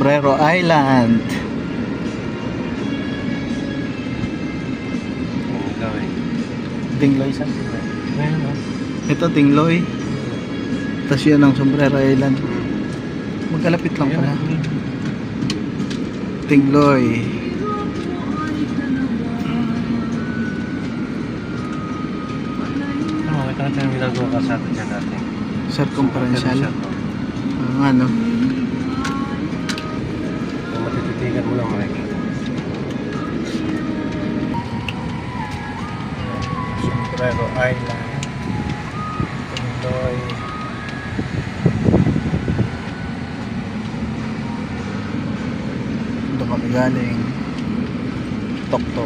Sombrero Island. Tingloy sa. Ito Tingloy. Tapos yan ang Sombrero Island. Magkalapit lang pala. Tingloy. Ito natin yung ginagawa ka sa atin dyan natin. Circumferential. Ano? Kung matititigan mo lang makikita. Sombrero Island. Tingloy. Doon kami galing. Tokto.